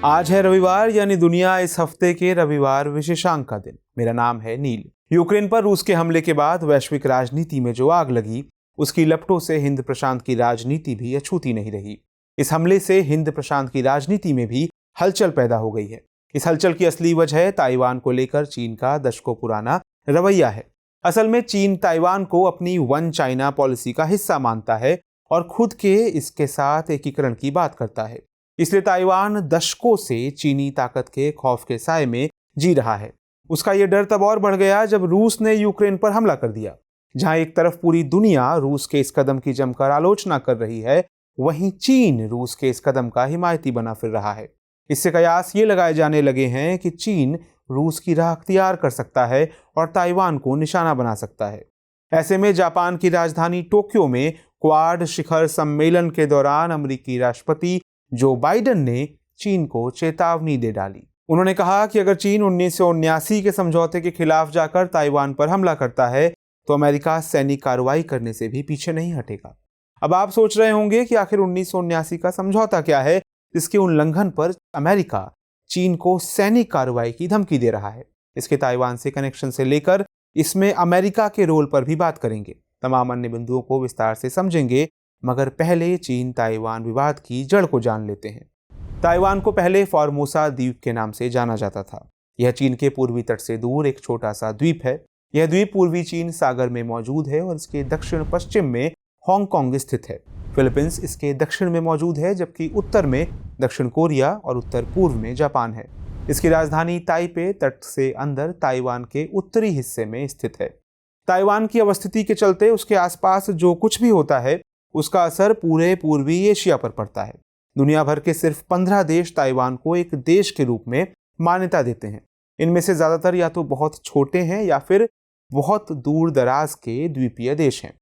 आज है रविवार यानी दुनिया इस हफ्ते के रविवार विशेषांक का दिन। मेरा नाम है नील। यूक्रेन पर रूस के हमले के बाद वैश्विक राजनीति में जो आग लगी, उसकी लपटों से हिंद प्रशांत की राजनीति भी अछूती नहीं रही। इस हमले से हिंद प्रशांत की राजनीति में भी हलचल पैदा हो गई है। इस हलचल की असली वजह ताइवान को लेकर चीन का दशकों पुराना रवैया है। असल में चीन ताइवान को अपनी वन चाइना पॉलिसी का हिस्सा मानता है और खुद के इसके साथ एकीकरण की बात करता है। इसलिए ताइवान दशकों से चीनी ताकत के खौफ के साए में जी रहा है। उसका यह डर तब और बढ़ गया जब रूस ने यूक्रेन पर हमला कर दिया। जहां एक तरफ पूरी दुनिया रूस के इस कदम की जमकर आलोचना कर रही है, वहीं चीन रूस के इस कदम का हिमायती बना फिर रहा है। इससे कयास ये लगाए जाने लगे हैं कि चीन रूस की राह अख्तियार कर सकता है और ताइवान को निशाना बना सकता है। ऐसे में जापान की राजधानी टोक्यो में क्वाड शिखर सम्मेलन के दौरान अमेरिकी राष्ट्रपति जो बाइडेन ने चीन को चेतावनी दे डाली। उन्होंने कहा कि अगर चीन 1979 के समझौते के खिलाफ जाकर ताइवान पर हमला करता है तो अमेरिका सैनिक कार्रवाई करने से भी पीछे नहीं हटेगा। अब आप सोच रहे होंगे कि आखिर 1979 का समझौता क्या है जिसके उल्लंघन पर अमेरिका चीन को सैनिक कार्रवाई की धमकी दे रहा है। इसके ताइवान से कनेक्शन से लेकर इसमें अमेरिका के रोल पर भी बात करेंगे। तमाम अन्य बिंदुओं को विस्तार से समझेंगे, मगर पहले चीन ताइवान विवाद की जड़ को जान लेते हैं। ताइवान को पहले फॉर्मोसा द्वीप के नाम से जाना जाता था। यह चीन के पूर्वी तट से दूर एक छोटा सा द्वीप है। यह द्वीप पूर्वी चीन सागर में मौजूद है और इसके दक्षिण पश्चिम में हांगकांग स्थित है। फिलीपींस इसके दक्षिण में मौजूद है, जबकि उत्तर में दक्षिण कोरिया और उत्तर पूर्व में जापान है। इसकी राजधानी ताइपे तट से अंदर ताइवान के उत्तरी हिस्से में स्थित है। ताइवान की अवस्थिति के चलते उसके आसपास जो कुछ भी होता है उसका असर पूरे पूर्वी एशिया पर पड़ता है। दुनिया भर के सिर्फ 15 देश ताइवान को एक देश के रूप में मान्यता देते हैं। इनमें से ज्यादातर या तो बहुत छोटे हैं या फिर बहुत दूर दराज के द्वीपीय देश हैं।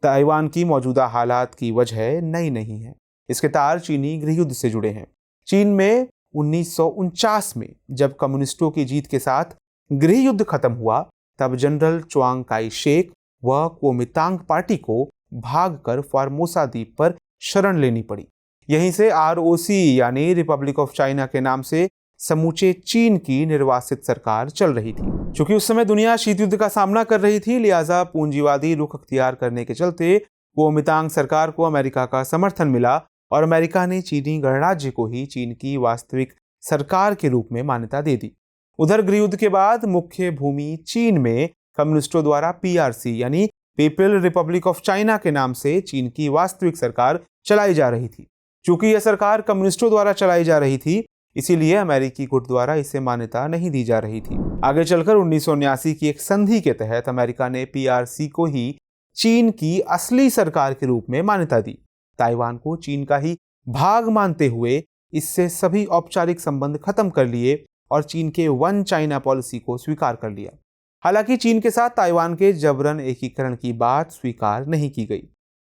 ताइवान की मौजूदा हालात की वजह नई नहीं है। इसके तार चीनी गृहयुद्ध से जुड़े हैं। चीन में 1949 में जब कम्युनिस्टों की जीत के साथ गृहयुद्ध खत्म हुआ, तब जनरल च्वांग काई शेक व कुओमिंतांग पार्टी को भागकर फॉर्मोसा द्वीप पर शरण लेनी पड़ी। यहीं से आरओसी यानी रिपब्लिक ऑफ चाइना के नाम से समूचे चीन की निर्वासित सरकार चल रही थी। चूंकि उस समय दुनिया शीत युद्ध का सामना कर रही थी, लिहाजा पूंजीवादी रुख अख्तियार करने के चलते कुओमिंतांग सरकार को अमेरिका का समर्थन मिला और अमेरिका ने चीनी गणराज्य को ही चीन की वास्तविक सरकार के रूप में मान्यता दे दी। उधर गृहयुद्ध के बाद मुख्य भूमि चीन में कम्युनिस्टों द्वारा पीआरसी यानी पीपल रिपब्लिक ऑफ चाइना के नाम से चीन की वास्तविक सरकार चलाई जा रही थी। चूंकि यह सरकार कम्युनिस्टों द्वारा चलाई जा रही थी, इसीलिए अमेरिकी गुट द्वारा इसे मान्यता नहीं दी जा रही थी। आगे चलकर 1979 की एक संधि के तहत अमेरिका ने पीआरसी को ही चीन की असली सरकार के रूप में मान्यता दी। ताइवान को चीन का ही भाग मानते हुए इससे सभी औपचारिक संबंध खत्म कर लिए और चीन के वन चाइना पॉलिसी को स्वीकार कर लिया। हालांकि चीन के साथ ताइवान के जबरन एकीकरण की बात स्वीकार नहीं की गई।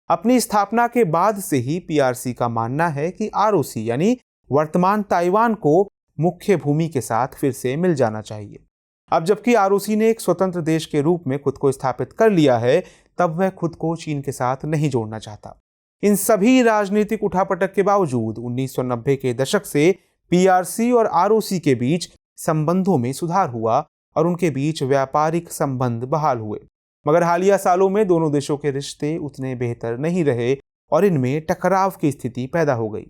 अपनी स्थापना के बाद से ही पीआरसी का मानना है कि आरओसी यानी वर्तमान ताइवान को मुख्य भूमि के साथ फिर से मिल जाना चाहिए। अब जबकि आरओसी ने एक स्वतंत्र देश के रूप में खुद को स्थापित कर लिया है, तब वह खुद को चीन के साथ नहीं जोड़ना चाहता। इन सभी राजनीतिक उठापटक के बावजूद 1990 के दशक से पीआरसी और आरओसी के बीच संबंधों में सुधार हुआ और उनके बीच व्यापारिक संबंध बहाल हुए। मगर हालिया सालों में दोनों देशों के रिश्ते उतने बेहतर नहीं रहे और इनमें टकराव की स्थिति पैदा हो गई।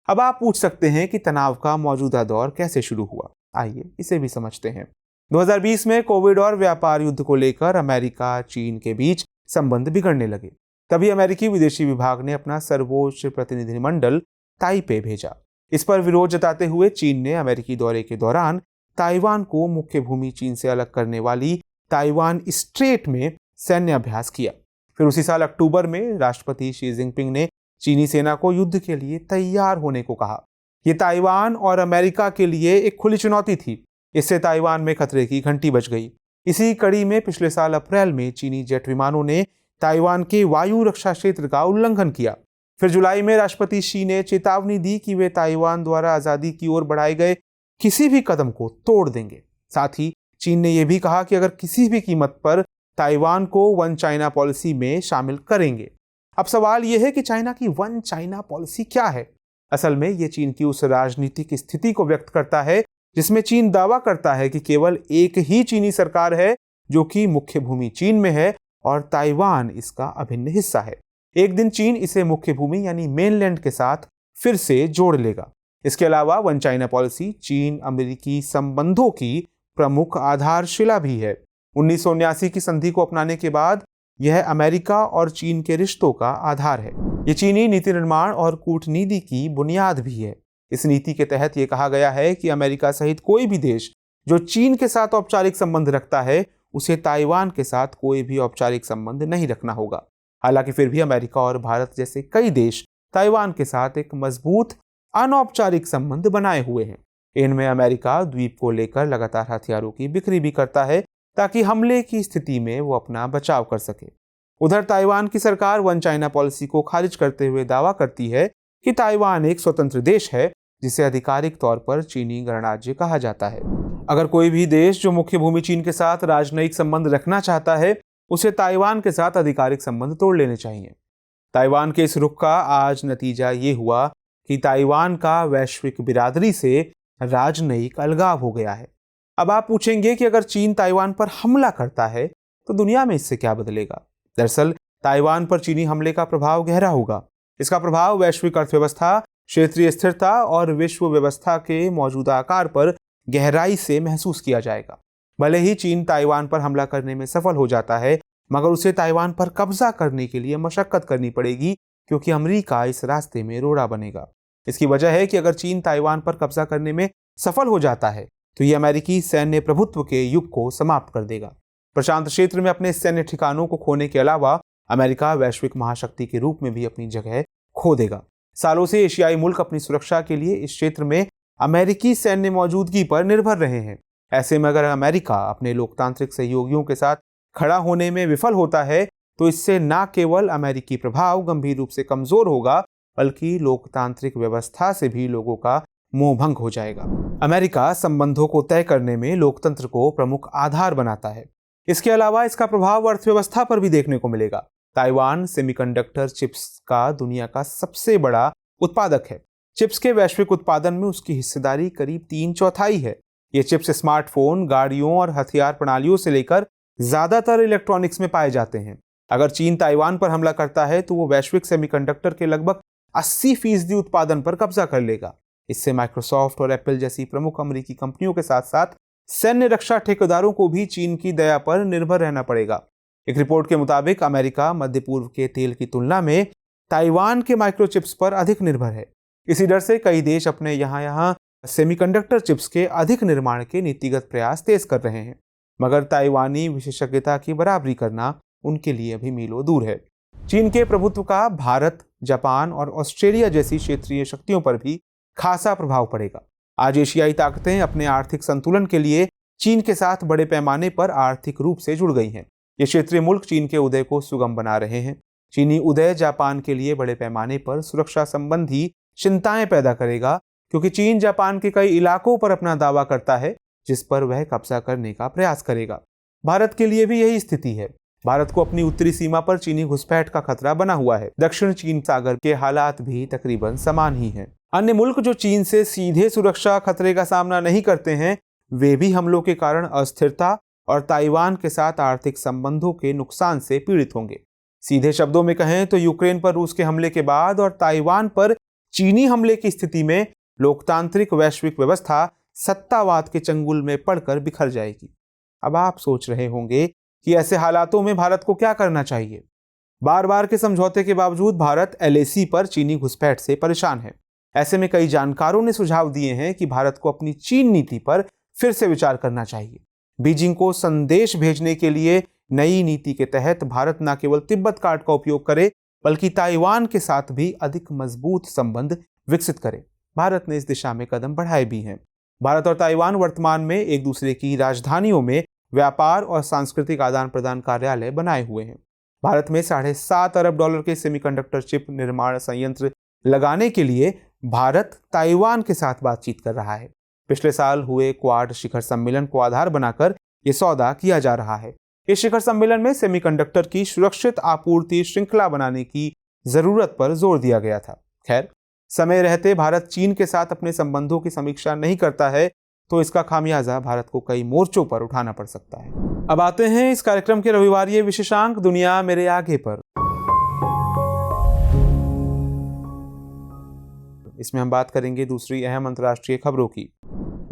अब आप पूछ सकते हैं कि तनाव का मौजूदा दौर कैसे शुरू हुआ। आइए इसे भी समझते हैं। 2020 में कोविड और व्यापार युद्ध को लेकर अमेरिका चीन के बीच संबंध बिगड़ने लगे। तभी अमेरिकी विदेशी विभाग ने अपना सर्वोच्च प्रतिनिधिमंडल ताइपे भेजा। इस पर विरोध जताते हुए चीन ने अमेरिकी दौरे के दौरान ताइवान को मुख्य भूमि चीन से अलग करने वाली ताइवान स्ट्रेट में सैन्य अभ्यास किया। फिर उसी साल अक्टूबर में राष्ट्रपति शी जिनपिंग ने चीनी सेना को युद्ध के लिए तैयार होने को कहा। यह ताइवान और अमेरिका के लिए एक खुली चुनौती थी। इससे ताइवान में खतरे की घंटी बज गई। इसी कड़ी में पिछले साल अप्रैल में चीनी जेट विमानों ने ताइवान के वायु रक्षा क्षेत्र का उल्लंघन किया। फिर जुलाई में राष्ट्रपति शी ने चेतावनी दी कि वे ताइवान द्वारा आजादी की ओर बढ़ाए गए किसी भी कदम को तोड़ देंगे। साथ ही चीन ने यह भी कहा कि अगर किसी भी कीमत पर ताइवान को वन चाइना पॉलिसी में शामिल करेंगे। अब सवाल यह है कि चाइना की वन चाइना पॉलिसी क्या है असल में ये चीन की उस राजनीतिक स्थिति को व्यक्त करता है जिसमें चीन दावा करता है कि केवल एक ही चीनी सरकार है जो कि मुख्य भूमि चीन में है और ताइवान इसका अभिन्न हिस्सा है। एक दिन चीन इसे मुख्य भूमि यानी मेनलैंड के साथ फिर से जोड़ लेगा। इसके अलावा वन चाइना पॉलिसी चीन अमेरिकी संबंधों की प्रमुख आधारशिला भी है। 1979 की संधि को अपनाने के बाद यह अमेरिका और चीन के रिश्तों का आधार है। ये चीनी नीति निर्माण और कूटनीति की बुनियाद भी है। इस नीति के तहत यह कहा गया है कि अमेरिका सहित कोई भी देश जो चीन के साथ औपचारिक संबंध रखता है उसे ताइवान के साथ कोई भी औपचारिक संबंध नहीं रखना होगा। हालांकि फिर भी अमेरिका और भारत जैसे कई देश ताइवान के साथ एक मजबूत अनौपचारिक संबंध बनाए हुए हैं। इनमें अमेरिका द्वीप को लेकर लगातार हथियारों की बिक्री भी करता है ताकि हमले की स्थिति में वो अपना बचाव कर सके। उधर ताइवान की सरकार वन चाइना पॉलिसी को खारिज करते हुए दावा करती है कि ताइवान एक स्वतंत्र देश है जिसे आधिकारिक तौर पर चीनी गणराज्य कहा जाता है। अगर कोई भी देश जो मुख्य भूमि चीन के साथ राजनयिक संबंध रखना चाहता है उसे ताइवान के साथ आधिकारिक संबंध तोड़ लेने चाहिए। ताइवान के इस रुख का आज नतीजा ये हुआ कि ताइवान का वैश्विक बिरादरी से राजनयिक अलगाव हो गया है। अब आप पूछेंगे कि अगर चीन ताइवान पर हमला करता है तो दुनिया में इससे क्या बदलेगा? दरअसल ताइवान पर चीनी हमले का प्रभाव गहरा होगा। इसका प्रभाव वैश्विक अर्थव्यवस्था, क्षेत्रीय स्थिरता और विश्व व्यवस्था के मौजूदा आकार पर गहराई से महसूस किया जाएगा। भले ही चीन ताइवान पर हमला करने में सफल हो जाता है मगर उसे ताइवान पर कब्जा करने के लिए मशक्कत करनी पड़ेगी क्योंकि अमेरिका इस रास्ते में रोड़ा बनेगा। इसकी वजह है कि अगर चीन ताइवान पर कब्जा करने में सफल हो जाता है तो ये अमेरिकी सैन्य प्रभुत्व के युग को समाप्त कर देगा। प्रशांत क्षेत्र में अपने सैन्य ठिकानों को खोने के अलावा अमेरिका वैश्विक महाशक्ति के रूप में भी अपनी जगह खो देगा। सालों से एशियाई मुल्क अपनी सुरक्षा के लिए इस क्षेत्र में अमेरिकी सैन्य मौजूदगी पर निर्भर रहे हैं। ऐसे में अगर अमेरिका अपने लोकतांत्रिक सहयोगियों के साथ खड़ा होने में विफल होता है तो इससे न केवल अमेरिकी प्रभाव गंभीर रूप से कमजोर होगा बल्कि लोकतांत्रिक व्यवस्था से भी लोगों का मोहभंग हो जाएगा। अमेरिका संबंधों को तय करने में लोकतंत्र को प्रमुख आधार बनाता है। इसके अलावा इसका प्रभाव अर्थव्यवस्था पर भी देखने को मिलेगा। ताइवान सेमीकंडक्टर चिप्स का दुनिया का सबसे बड़ा उत्पादक है। चिप्स के वैश्विक उत्पादन में उसकी हिस्सेदारी करीब 3/4 है। ये चिप्स स्मार्टफोन, गाड़ियों और हथियार प्रणालियों से लेकर ज्यादातर इलेक्ट्रॉनिक्स में पाए जाते हैं। अगर चीन ताइवान पर हमला करता है तो वो वैश्विक सेमीकंडक्टर के लगभग 80% उत्पादन पर कब्जा कर लेगा। इससे माइक्रोसॉफ्ट और एप्पल जैसी प्रमुख अमेरिकी कंपनियों के साथ साथ सैन्य रक्षा ठेकेदारों को भी चीन की दया पर निर्भर रहना पड़ेगा। एक रिपोर्ट के मुताबिक अमेरिका मध्य पूर्व के तेल की तुलना में ताइवान के माइक्रोचिप्स पर अधिक निर्भर है। इसी डर से कई देश अपने यहाँ सेमीकंडक्टर चिप्स के अधिक निर्माण के नीतिगत प्रयास तेज कर रहे हैं, मगर ताइवानी विशेषज्ञता की बराबरी करना उनके लिए अभी मीलों दूर है। चीन के प्रभुत्व का भारत, जापान और ऑस्ट्रेलिया जैसी क्षेत्रीय शक्तियों पर भी खासा प्रभाव पड़ेगा। आज एशियाई ताकतें अपने आर्थिक संतुलन के लिए चीन के साथ बड़े पैमाने पर आर्थिक रूप से जुड़ गई हैं। ये क्षेत्रीय मुल्क चीन के उदय को सुगम बना रहे हैं। चीनी उदय जापान के लिए बड़े पैमाने पर सुरक्षा संबंधी चिंताएं पैदा करेगा क्योंकि चीन जापान के कई इलाकों पर अपना दावा करता है जिस पर वह कब्जा करने का प्रयास करेगा। भारत के लिए भी यही स्थिति है। भारत को अपनी उत्तरी सीमा पर चीनी घुसपैठ का खतरा बना हुआ है। दक्षिण चीन सागर के हालात भी तकरीबन समान ही हैं। अन्य मुल्क जो चीन से सीधे सुरक्षा खतरे का सामना नहीं करते हैं वे भी हमलों के कारण अस्थिरता और ताइवान के साथ आर्थिक संबंधों के नुकसान से पीड़ित होंगे। सीधे शब्दों में कहें तो यूक्रेन पर रूस के हमले के बाद और ताइवान पर चीनी हमले की स्थिति में लोकतांत्रिक वैश्विक व्यवस्था सत्तावाद के चंगुल में पड़कर बिखर जाएगी। अब आप सोच रहे होंगे कि ऐसे हालातों में भारत को क्या करना चाहिए। बार बार के समझौते के बावजूद भारत LAC पर चीनी घुसपैठ से परेशान है। ऐसे में कई जानकारों ने सुझाव दिए हैं कि भारत को अपनी चीन नीति पर फिर से विचार करना चाहिए। बीजिंग को संदेश भेजने के लिए नई नीति के तहत भारत न केवल तिब्बत कार्ड का उपयोग करे बल्कि ताइवान के साथ भी अधिक मजबूत संबंध विकसित करे। भारत ने इस दिशा में कदम बढ़ाए भी हैं। भारत और ताइवान वर्तमान में एक दूसरे की राजधानियों में व्यापार और सांस्कृतिक आदान प्रदान कार्यालय बनाए हुए हैं। भारत में $7.5 अरब के सेमीकंडक्टर चिप निर्माण संयंत्र लगाने के लिए भारत ताइवान के साथ बातचीत कर रहा है। पिछले साल हुए क्वाड शिखर सम्मेलन को आधार बनाकर यह सौदा किया जा रहा है। इस शिखर सम्मेलन में सेमीकंडक्टर की सुरक्षित आपूर्ति श्रृंखला बनाने की जरूरत पर जोर दिया गया था। खैर, समय रहते भारत चीन के साथ अपने संबंधों की समीक्षा नहीं करता है तो इसका खामियाजा भारत को कई मोर्चों पर उठाना पड़ सकता है। अब आते हैं इस कार्यक्रम के रविवारीय विशेषांक दुनिया मेरे आगे पर। इसमें हम बात करेंगे दूसरी अहम अंतर्राष्ट्रीय खबरों की।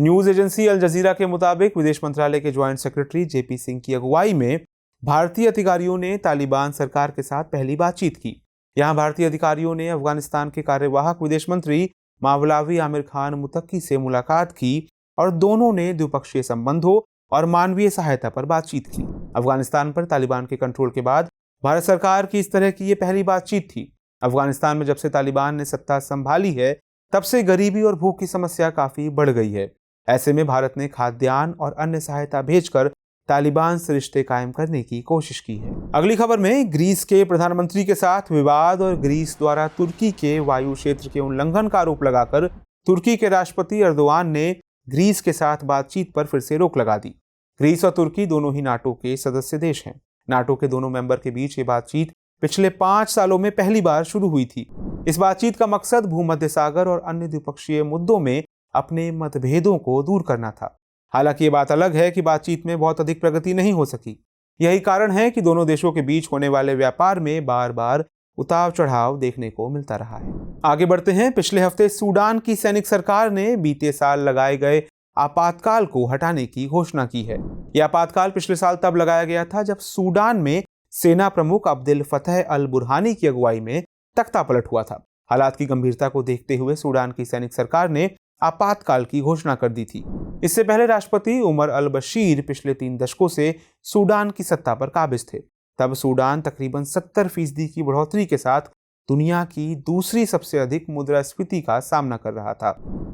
न्यूज एजेंसी अल जजीरा के मुताबिक विदेश मंत्रालय के ज्वाइंट सेक्रेटरी जेपी सिंह की अगुवाई में भारतीय अधिकारियों ने तालिबान सरकार के साथ पहली बातचीत की। यहां भारतीय अधिकारियों ने अफगानिस्तान के कार्यवाहक विदेश मंत्री मावलावी आमिर खान मुतक्की से मुलाकात की और दोनों ने द्विपक्षीय संबंधों और मानवीय सहायता पर बातचीत की। अफगानिस्तान पर तालिबान के कंट्रोल के बाद भारत सरकार की इस तरह की ये पहली बातचीत थी। अफगानिस्तान में जब से तालिबान ने सत्ता संभाली है तब से गरीबी और भूख की समस्या काफी बढ़ गई है। ऐसे में भारत ने खाद्यान्न और अन्य सहायता भेजकर तालिबान से रिश्ते कायम करने की कोशिश की है। अगली खबर में ग्रीस के प्रधानमंत्री के साथ विवाद और ग्रीस द्वारा तुर्की के वायु क्षेत्र के उल्लंघन का आरोप लगाकर तुर्की के राष्ट्रपति एर्दोआन ने ग्रीस के साथ बातचीत पर फिर से रोक लगा दी। ग्रीस और तुर्की दोनों ही नाटो के सदस्य देश हैं। नाटो के दोनों मेंबर के बीच ये बातचीत पिछले 5 सालों में पहली बार शुरू हुई थी। इस बातचीत का मकसद भूमध्य सागर और अन्य द्विपक्षीय मुद्दों में अपने मतभेदों को दूर करना था। हालांकि ये बात अलग है कि बातचीत में बहुत अधिक प्रगति नहीं हो सकी। यही कारण है कि दोनों देशों के बीच होने वाले व्यापार में बार बार उतार चढ़ाव देखने को मिलता रहा है। आगे बढ़ते हैं। पिछले हफ्ते सूडान की सैनिक सरकार ने बीते साल लगाए गए आपातकाल को हटाने की घोषणा की है। यह आपातकाल पिछले साल तब लगाया गया था जब सूडान में सेना प्रमुख अब्दुल फतह अल बुरहानी की अगुवाई में तख्ता पलट हुआ था। हालात की गंभीरता को देखते हुए सूडान की सैनिक सरकार ने आपातकाल की घोषणा कर दी थी। इससे पहले राष्ट्रपति उमर अल बशीर पिछले 3 दशकों से सूडान की सत्ता पर काबिज थे। तब सूडान तकरीबन 70% की बढ़ोतरी के साथ दुनिया की दूसरी सबसे अधिक मुद्रास्फीति का सामना कर रहा था।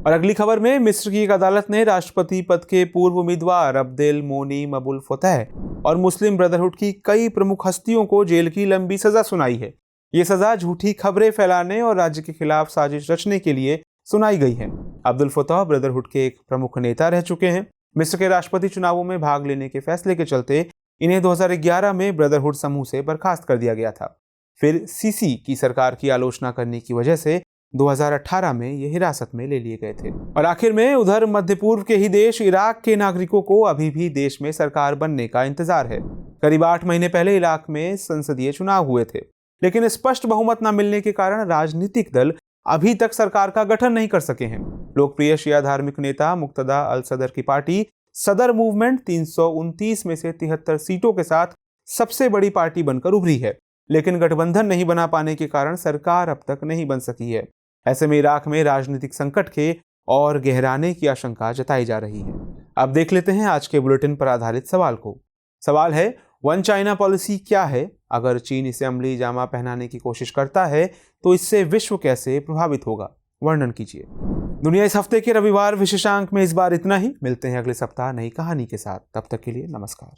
और अगली खबर में मिस्र की एक अदालत ने राष्ट्रपति पद के पूर्व उम्मीदवार अब्देल मोनी मबुल फतह और मुस्लिम ब्रदरहुड की कई प्रमुख हस्तियों को जेल की लंबी सजा सुनाई है। ये सजा झूठी खबरें फैलाने और राज्य के खिलाफ साजिश रचने के लिए सुनाई गई है। अब्दुल फतह ब्रदरहुड के एक प्रमुख नेता रह चुके हैं। मिस्र के राष्ट्रपति चुनावों में भाग लेने के फैसले के चलते इन्हें 2011 में ब्रदरहुड समूह से बर्खास्त कर दिया गया था। फिर सीसी की सरकार की आलोचना करने की वजह से 2018 में ये हिरासत में ले लिए गए थे। और आखिर में उधर मध्य पूर्व के ही देश इराक के नागरिकों को अभी भी देश में सरकार बनने का इंतजार है। करीब 8 महीने पहले इराक में संसदीय चुनाव हुए थे, लेकिन स्पष्ट बहुमत न मिलने के कारण राजनीतिक दल अभी तक सरकार का गठन नहीं कर सके हैं। लोकप्रिय शिया धार्मिक नेता मुक्तदा अल सदर की पार्टी सदर मूवमेंट 329 में से 73 सीटों के साथ सबसे बड़ी पार्टी बनकर उभरी है, लेकिन गठबंधन नहीं बना पाने के कारण सरकार अब तक नहीं बन सकी है। ऐसे में इराक में राजनीतिक संकट के और गहराने की आशंका जताई जा रही है। अब देख लेते हैं आज के बुलेटिन पर आधारित सवाल को। सवाल है, वन चाइना पॉलिसी क्या है? अगर चीन इसे अमली जामा पहनाने की कोशिश करता है तो इससे विश्व कैसे प्रभावित होगा? वर्णन कीजिए। दुनिया इस हफ्ते के रविवार विशेषांक में इस बार इतना ही। मिलते हैं अगले सप्ताह नई कहानी के साथ। तब तक के लिए नमस्कार।